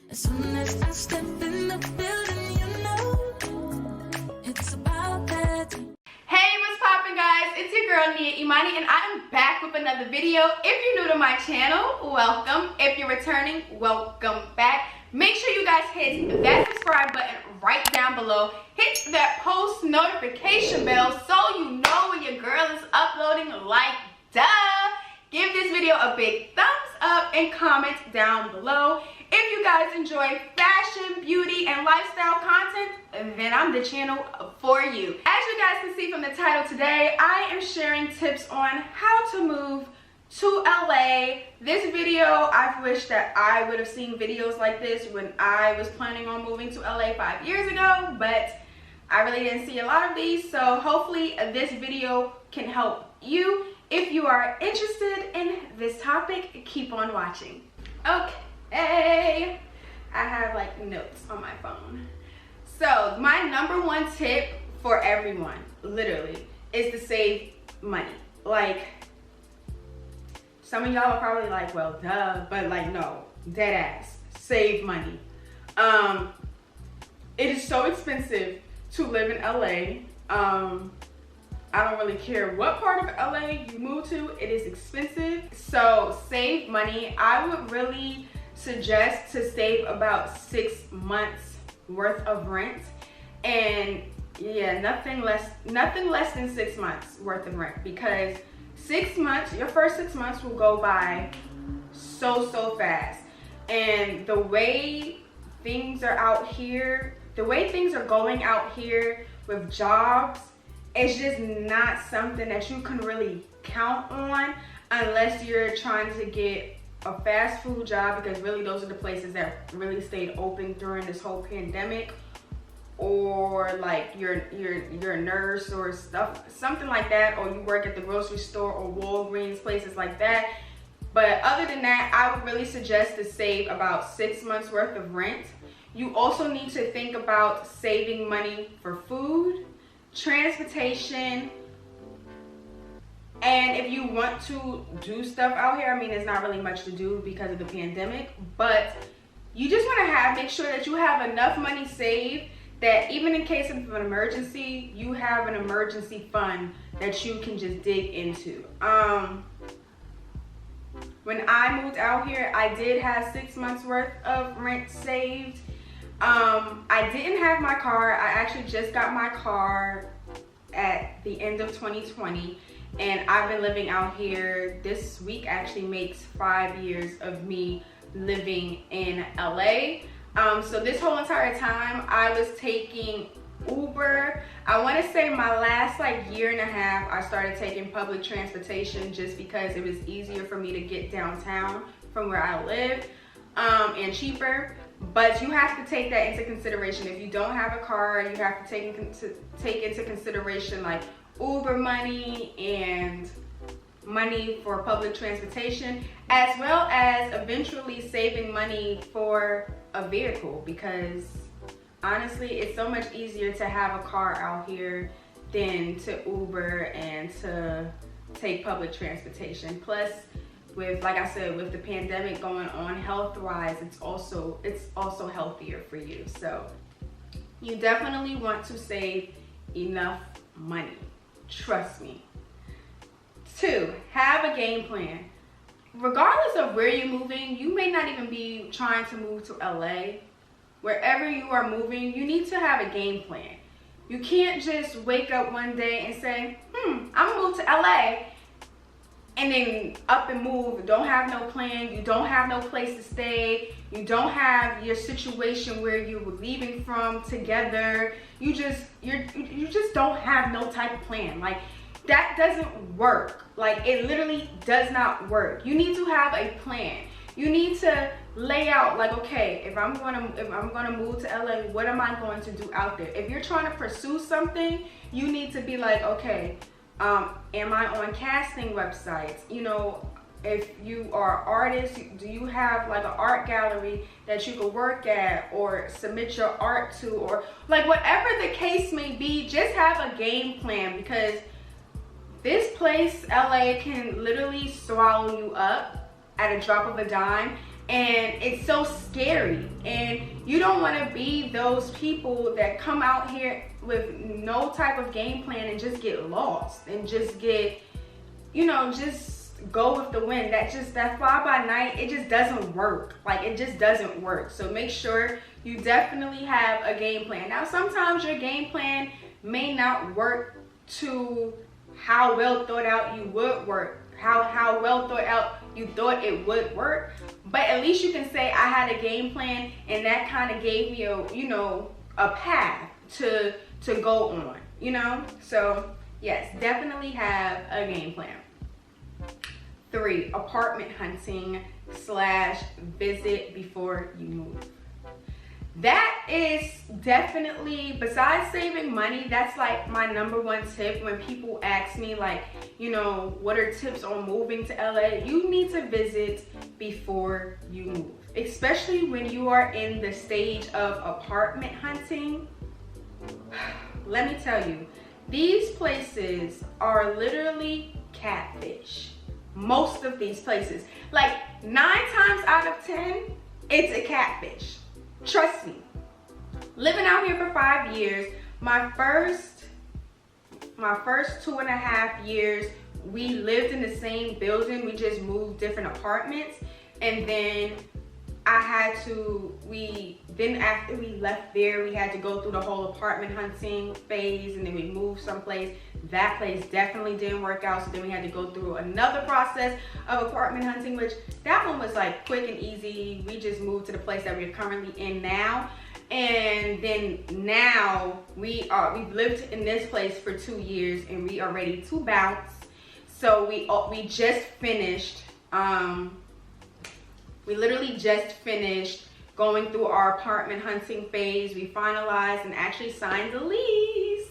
As soon as I step in the building, you know it's about that. Hey, what's poppin', guys? It's your girl Nia Imani, and I am back with another video. If you're new to my channel, welcome. If you're returning, welcome back. Make sure you guys hit that subscribe button right down below. Hit that post notification bell so you know when your girl is uploading, like duh. Give this video a big thumbs up and comment down below. If you guys enjoy fashion, beauty, and lifestyle content, then I'm the channel for you. As you guys can see from the title today, I am sharing tips on how to move to LA. This video, I wish that I would have seen videos like this when I was planning on moving to LA 5 years ago, but I really didn't see a lot of these, so hopefully this video can help you. If you are interested in this topic, keep on watching. Okay, I have like notes on my phone. So my number one tip for everyone, literally, is to save money. Like, some of y'all are probably like, well, duh, but like, no, dead ass, save money. It is so expensive to live in LA. I don't really care what part of LA you move to, it is expensive. So save money. I would really suggest to save about 6 months worth of rent. And yeah, nothing less than 6 months worth of rent, because 6 months, your first 6 months will go by so fast. And the way things are out here, the way things are going out here with jobs, it's just not something that you can really count on unless you're trying to get a fast food job, because really those are the places that really stayed open during this whole pandemic, or like you're a nurse or something like that, or you work at the grocery store or Walgreens, places like that. But other than that, I would really suggest to save about 6 months worth of rent. You also need to think about saving money for food, transportation, and if you want to do stuff out here, I mean, there's not really much to do because of the pandemic, but you just want to make sure that you have enough money saved that even in case of an emergency, you have an emergency fund that you can just dig into. When I moved out here, I did have 6 months worth of rent saved. I didn't have my car. I actually just got my car at the end of 2020, and I've been living out here. This week actually makes 5 years of me living in LA. So this whole entire time I was taking Uber. I want to say my last like year and a half I started taking public transportation just because it was easier for me to get downtown from where I live, and cheaper. But you have to take that into consideration. If you don't have a car, you have to take into consideration like Uber money and money for public transportation, as well as eventually saving money for a vehicle, because honestly, it's so much easier to have a car out here than to Uber and to take public transportation. Plus, with, like I said, with the pandemic going on, health-wise, it's also healthier for you. So you definitely want to save enough money. Trust me. 2, have a game plan. Regardless of where you're moving, you may not even be trying to move to LA. Wherever you are moving, you need to have a game plan. You can't just wake up one day and say, I'm gonna move to LA, and then up and move. Don't have no plan. You don't have no place to stay. You don't have your situation where you were leaving from together. You just don't have no type of plan. Like, that doesn't work. Like, it literally does not work. You need to have a plan. You need to lay out, like, okay, if I'm gonna move to LA, what am I going to do out there? If you're trying to pursue something, you need to be like, okay, am I on casting websites? You know, if you are an artist, do you have like an art gallery that you could work at or submit your art to, or like whatever the case may be, just have a game plan, because this place, LA, can literally swallow you up at a drop of a dime. and it's so scary. And you don't want to be those people that come out here with no type of game plan and just get lost and just get, you know, just go with the wind. That fly by night, it just doesn't work. Like, it just doesn't work. So make sure you definitely have a game plan. Now, sometimes your game plan may not work to how well thought out you would work, how well thought out you thought it would work, but at least you can say I had a game plan, and that kind of gave me a, you know, a path to go on, you know. So yes, definitely have a game plan. 3, apartment hunting / visit before you move. That is definitely, besides saving money, that's like my #1 tip when people ask me, like, you know, what are tips on moving to LA? You need to visit before you move, especially when you are in the stage of apartment hunting. Let me tell you, these places are literally catfish. Most of these places, like 9 times out of 10, it's a catfish. Trust me. Living out here for 5 years, my first 2.5 years, we lived in the same building. We just moved different apartments, and then after we left there, we had to go through the whole apartment hunting phase, and then we moved someplace. That place definitely didn't work out, so then we had to go through another process of apartment hunting, which that one was like quick and easy. We just moved to the place that we're currently in now, and then now we've lived in this place for 2 years, and we are ready to bounce. So we just finished. We literally just finished going through our apartment hunting phase. We finalized and actually signed the lease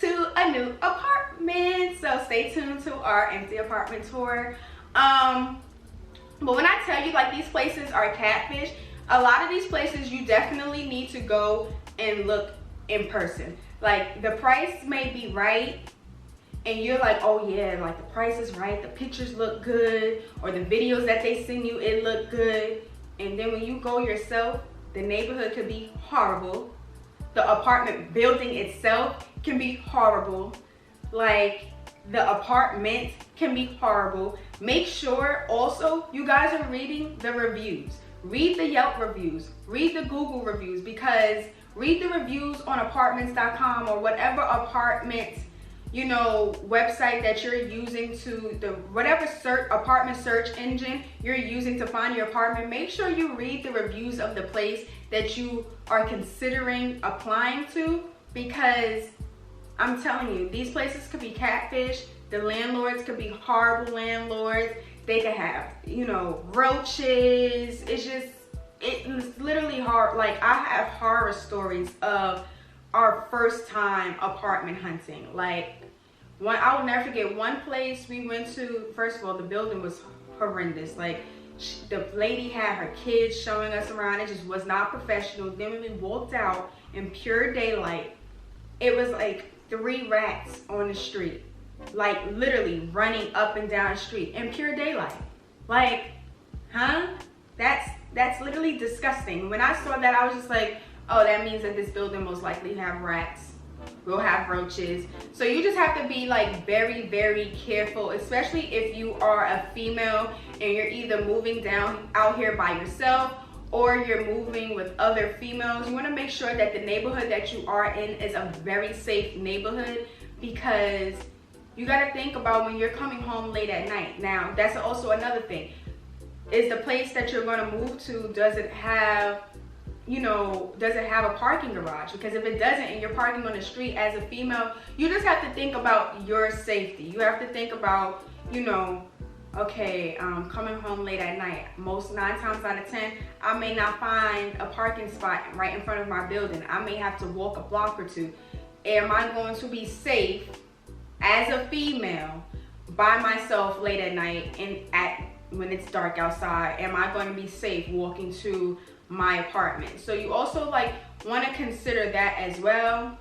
to a new apartment. So stay tuned to our empty apartment tour. But when I tell you, like, these places are catfish, a lot of these places you definitely need to go and look in person. Like, the price may be right, and you're like, oh yeah, like the price is right, the pictures look good, or the videos that they send you, it look good. And then when you go yourself, the neighborhood could be horrible. The apartment building itself can be horrible. Like, the apartment can be horrible. Make sure also you guys are reading the reviews. Read the Yelp reviews, read the Google reviews, because read the reviews on apartments.com or whatever apartment, you know, website that you're using, to the whatever apartment search engine you're using to find your apartment. Make sure you read the reviews of the place that you are considering applying to, because I'm telling you, these places could be catfish. The landlords could be horrible landlords. They could have, you know, roaches. It's literally hard. Like, I have horror stories of our first time apartment hunting. Like, I will never forget one place we went to. First of all, the building was horrendous. Like, the lady had her kids showing us around. It just was not professional. Then when we walked out in pure daylight, it was like 3 rats on the street. Like, literally running up and down the street in pure daylight. Like, huh? That's literally disgusting. When I saw that, I was just like, oh, that means that this building most likely have rats. We'll have roaches. So you just have to be like very, very careful, especially if you are a female and you're either moving down out here by yourself or you're moving with other females. You want to make sure that the neighborhood that you are in is a very safe neighborhood, because you got to think about when you're coming home late at night. Now, that's also another thing. Is the place that you're going to move to, does it have a parking garage? Because if it doesn't and you're parking on the street as a female, you just have to think about your safety. You have to think about, you know, okay, coming home late at night, 9 times out of 10, I may not find a parking spot right in front of my building. I may have to walk a block or 2. Am I going to be safe as a female by myself late at night and when it's dark outside? Am I going to be safe walking to my apartment? So you also like want to consider that as well.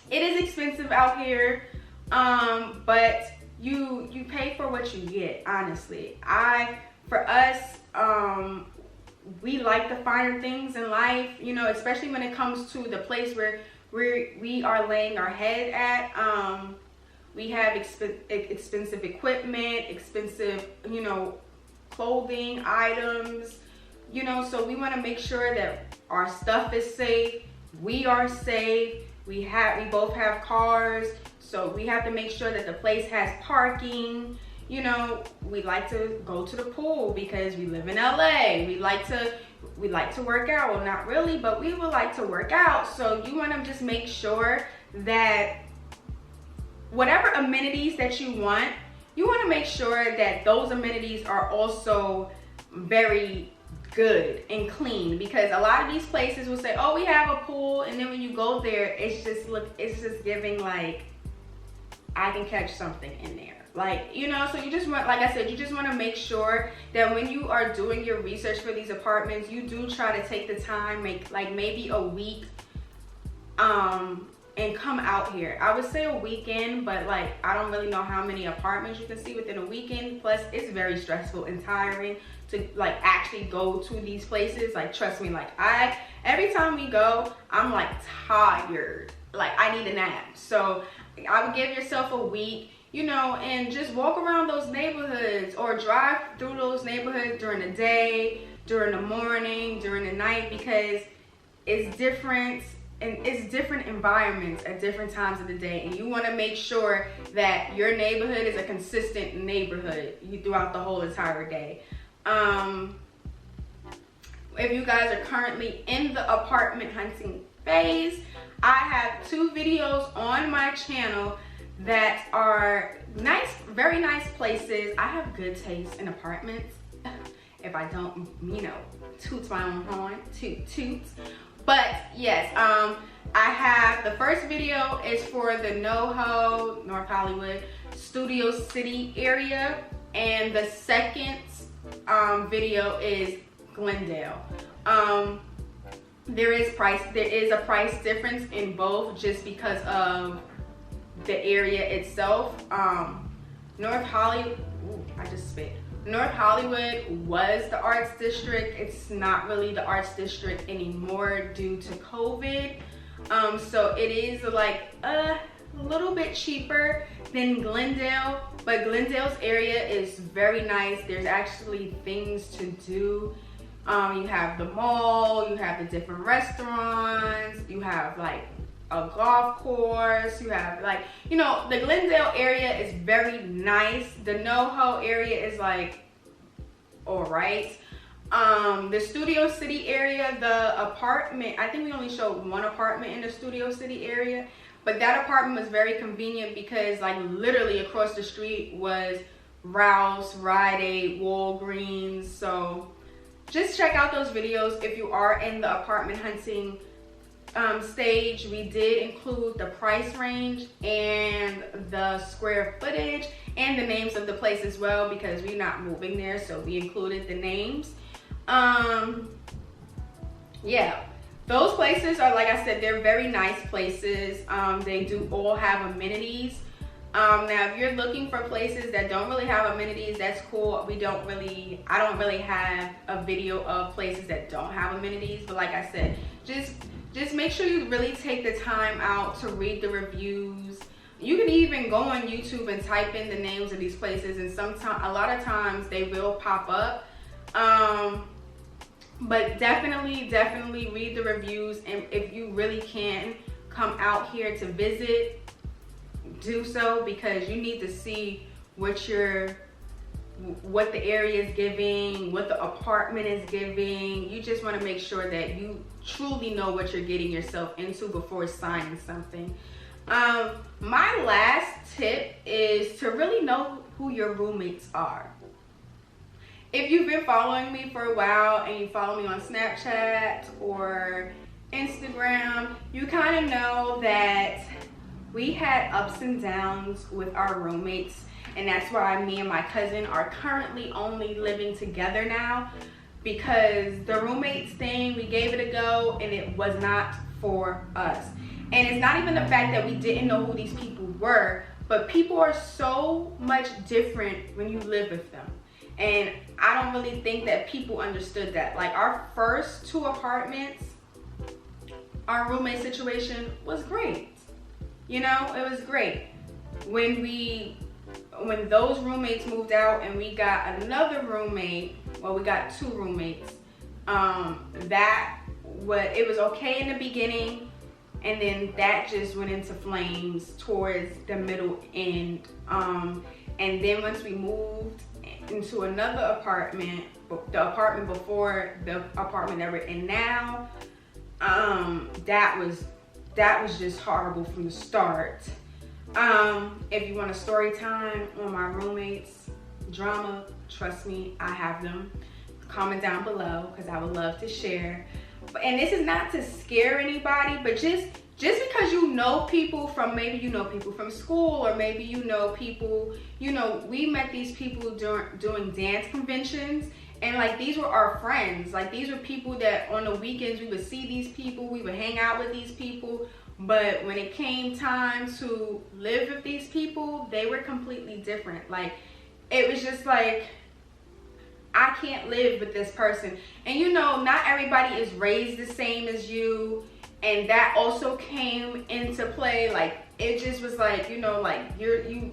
It is expensive out here, but you pay for what you get. Honestly, I for us, we like the finer things in life, you know, especially when it comes to the place where we are laying our head at. We have expensive equipment, expensive, you know, clothing items, you know, so we want to make sure that our stuff is safe, we are safe, we both have cars, so we have to make sure that the place has parking. You know, we like to go to the pool because we live in LA. We like to work out. Well, not really, but we would like to work out. So you want to just make sure that whatever amenities that you want to make sure that those amenities are also very good and clean, because a lot of these places will say, oh, we have a pool, and then when you go there, it's just giving like, I can catch something in there. Like, you know, so you just want, like I said, you just want to make sure that when you are doing your research for these apartments, you do try to take the time, make like maybe a week, and come out here. I would say a weekend, but like, I don't really know how many apartments you can see within a weekend. Plus, it's very stressful and tiring to like actually go to these places. Like, trust me, like every time we go, I'm like tired. Like, I need a nap. So I would give yourself a week, you know, and just walk around those neighborhoods or drive through those neighborhoods during the day, during the morning, during the night, because it's different, and it's different environments at different times of the day, and you want to make sure that your neighborhood is a consistent neighborhood throughout the whole entire day. If you guys are currently in the apartment hunting phase, I have 2 videos on my channel that are nice, very nice places. I have good taste in apartments. If I don't, you know, toot my own horn, toots. But yes, I have, the first video is for the NoHo, North Hollywood, Studio City area, and the second video is Glendale. There is a price difference in both just because of the area itself. North Hollywood, I just spit. North Hollywood was the arts district. It's not really the arts district anymore due to COVID. So it is like a little bit cheaper than Glendale, but Glendale's area is very nice. There's actually things to do. You have the mall, you have the different restaurants, you have like a golf course, you have like, you know, the Glendale area is very nice. The NoHo area is like, all right. The Studio City area, the apartment, I think we only showed one apartment in the Studio City area, but that apartment was very convenient because like literally across the street was Rouse, Rite Aid, Walgreens. So just check out those videos if you are in the apartment hunting stage. We did include the price range and the square footage and the names of the place as well, because we're not moving there, so we included the names. Yeah, those places are, like I said, they're very nice places. They do all have amenities. Now if you're looking for places that don't really have amenities, that's cool. I don't really have a video of places that don't have amenities, but like I said, just make sure you really take the time out to read the reviews. You can even go on YouTube and type in the names of these places, and a lot of times they will pop up. But definitely read the reviews, and if you really can come out here to visit, do so, because you need to see what the area is giving, what the apartment is giving. You just want to make sure that you truly know what you're getting yourself into before signing something. My last tip is to really know who your roommates are. If you've been following me for a while and you follow me on Snapchat or Instagram, you kind of know that we had ups and downs with our roommates, and that's why me and my cousin are currently only living together now, because the roommates thing, we gave it a go and it was not for us. And it's not even the fact that we didn't know who these people were, but people are so much different when you live with them. And I don't really think that people understood that. Like our first 2 apartments, our roommate situation was great. You know, it was great. When those roommates moved out and we got another roommate, well, we got 2 roommates, it was okay in the beginning, and then that just went into flames towards the middle end. And then once we moved into another apartment, the apartment before the apartment that we're in now, that was just horrible from the start. If you want a story time on my roommates drama, trust me, I have them. Comment down below because I would love to share. And this is not to scare anybody, but just because you know people from, maybe you know people from school, or maybe you know people, you know, we met these people doing dance conventions, and like these were our friends. Like these were people that on the weekends we would see these people, we would hang out with these people. But when it came time to live with these people, they were completely different. Like it was just like, I can't live with this person. And you know, not everybody is raised the same as you, and that also came into play. Like it just was like, you know, like you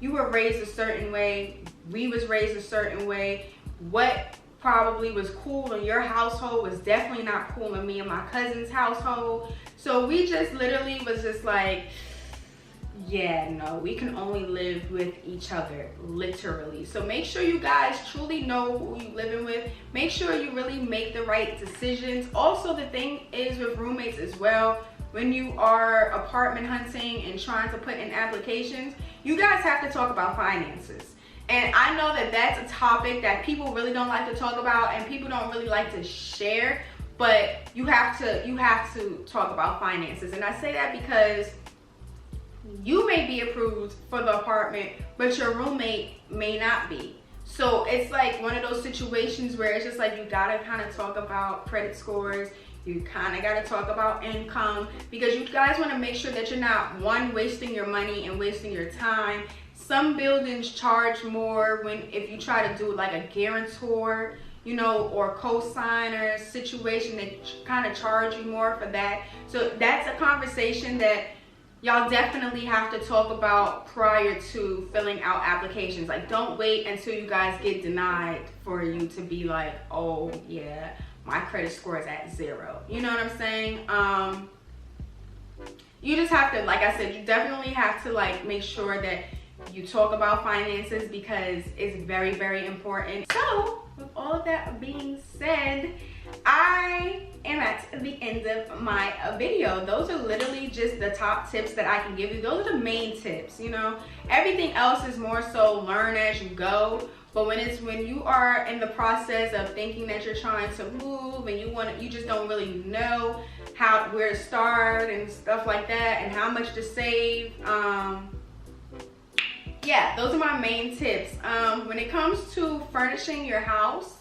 were raised a certain way, we was raised a certain way. What probably was cool in your household was definitely not cool in me and my cousin's household. So we just literally was just like, yeah, no, we can only live with each other, literally. So make sure you guys truly know who you're living with. Make sure you really make the right decisions. Also, the thing is with roommates as well, when you are apartment hunting and trying to put in applications, you guys have to talk about finances. And I know that that's a topic that people really don't like to talk about and people don't really like to share, but you have to talk about finances. And I say that because you may be approved for the apartment, but your roommate may not be. So it's like one of those situations where it's just like you gotta kind of talk about credit scores, you kind of gotta talk about income, because you guys want to make sure that you're not, one, wasting your money and wasting your time. Some buildings charge more if you try to do like a guarantor, you know, or co-signer situation, they kind of charge you more for that. So that's a conversation that y'all definitely have to talk about prior to filling out applications. Like don't wait until you guys get denied for you to be like, oh yeah, my credit score is at 0. You know what I'm saying? You just have to, like I said, you definitely have to like make sure that you talk about finances because it's very, very important. So with all of that being said, I am at the end of my video. Those are literally just the top tips that I can give you. Those are the main tips, you know. Everything else is more so learn as you go. But when you are in the process of thinking that you're trying to move and you just don't really know where to start and stuff like that and how much to save, yeah, those are my main tips. When it comes to furnishing your house,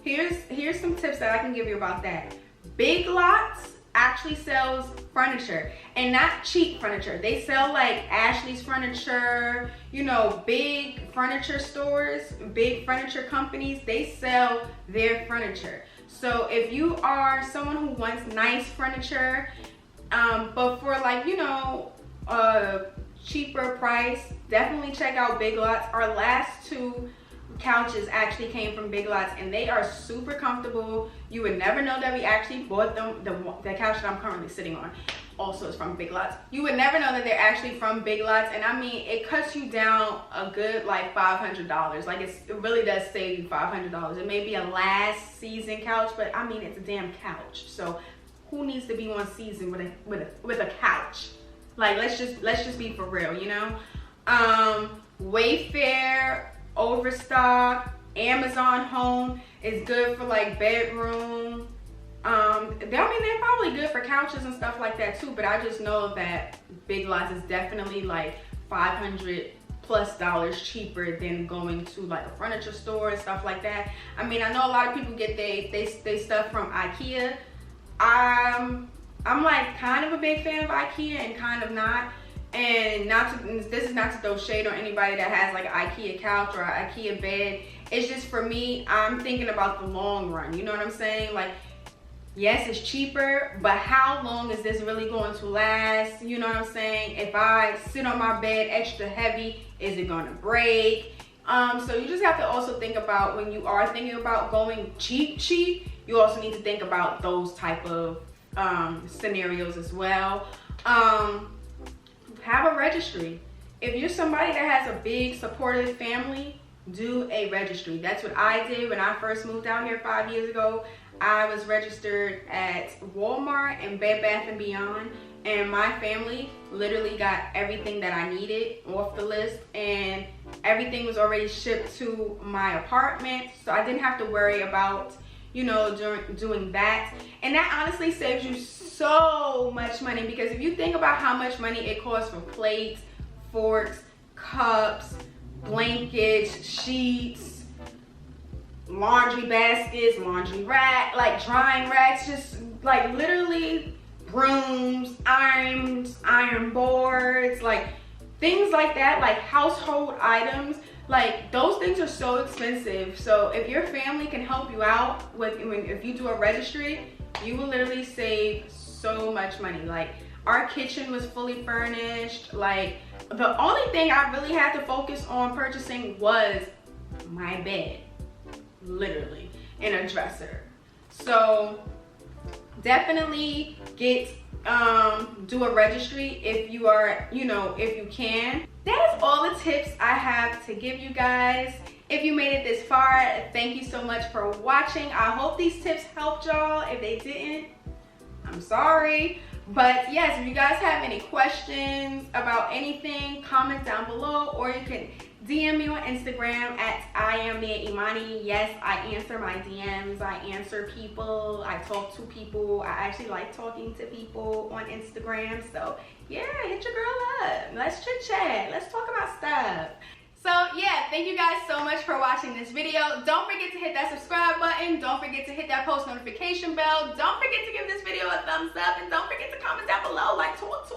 here's some tips that I can give you about that. Big Lots actually sells furniture, and not cheap furniture. They sell like Ashley's Furniture, you know, big furniture stores, big furniture companies, they sell their furniture. So if you are someone who wants nice furniture, but for like, you know, cheaper price, definitely check out Big Lots. Our last 2 couches actually came from Big Lots, and they are super comfortable. You would never know that we actually bought them. The couch that I'm currently sitting on also is from Big Lots. You would never know that they're actually from Big Lots, and I mean, it cuts you down a good like $500. Like it really does save you $500. It may be a last season couch, but I mean, it's a damn couch. So who needs to be on season with a couch? Like let's just be for real, you know. Wayfair, Overstock, Amazon Home is good for like bedroom. I mean, they're probably good for couches and stuff like that too, but I just know that Big Lots is definitely like $500+ cheaper than going to like a furniture store and stuff like that. I mean, I know a lot of people get they stuff from IKEA. I'm like kind of a big fan of IKEA and kind of not. And this is not to throw shade on anybody that has like an IKEA couch or an IKEA bed. It's just for me, I'm thinking about the long run. You know what I'm saying? Like, yes, it's cheaper, but how long is this really going to last? You know what I'm saying? If I sit on my bed extra heavy, is it gonna break? So you just have to also think about, when you are thinking about going cheap, you also need to think about those type of scenarios as well. Have a registry. If you're somebody that has a big supportive family, do a registry. That's what I did when I first moved out here 5 years ago. I was registered at Walmart and Bed Bath & Beyond, and my family literally got everything that I needed off the list, and everything was already shipped to my apartment, so I didn't have to worry about, you know, doing that. And that honestly saves you so much money, because if you think about how much money it costs for plates, forks, cups, blankets, sheets, laundry baskets, laundry rack, like drying racks, just like literally brooms, irons, iron boards, like things like that, like household items, like those things are so expensive. So if your family can help you out with, if you do a registry, you will literally save so much money. Like, our kitchen was fully furnished. Like, the only thing I really had to focus on purchasing was my bed, literally, and a dresser. So definitely do a registry if you are, you know, if you can. That is all the tips I have to give you guys. If you made it this far, thank you so much for watching. I hope these tips helped y'all. If they didn't, I'm sorry. But yes, if you guys have any questions about anything, comment down below, or you can DM me on Instagram at I am Nia Imani. Yes, I answer my DMs. I answer people. I talk to people. I actually like talking to people on Instagram. So yeah, hit your girl up. Let's chit chat. Let's talk about stuff. So yeah, thank you guys so much for watching this video. Don't forget to hit that subscribe button. Don't forget to hit that post notification bell. Don't forget to give this video a thumbs up, and don't forget to comment down below. Like, talk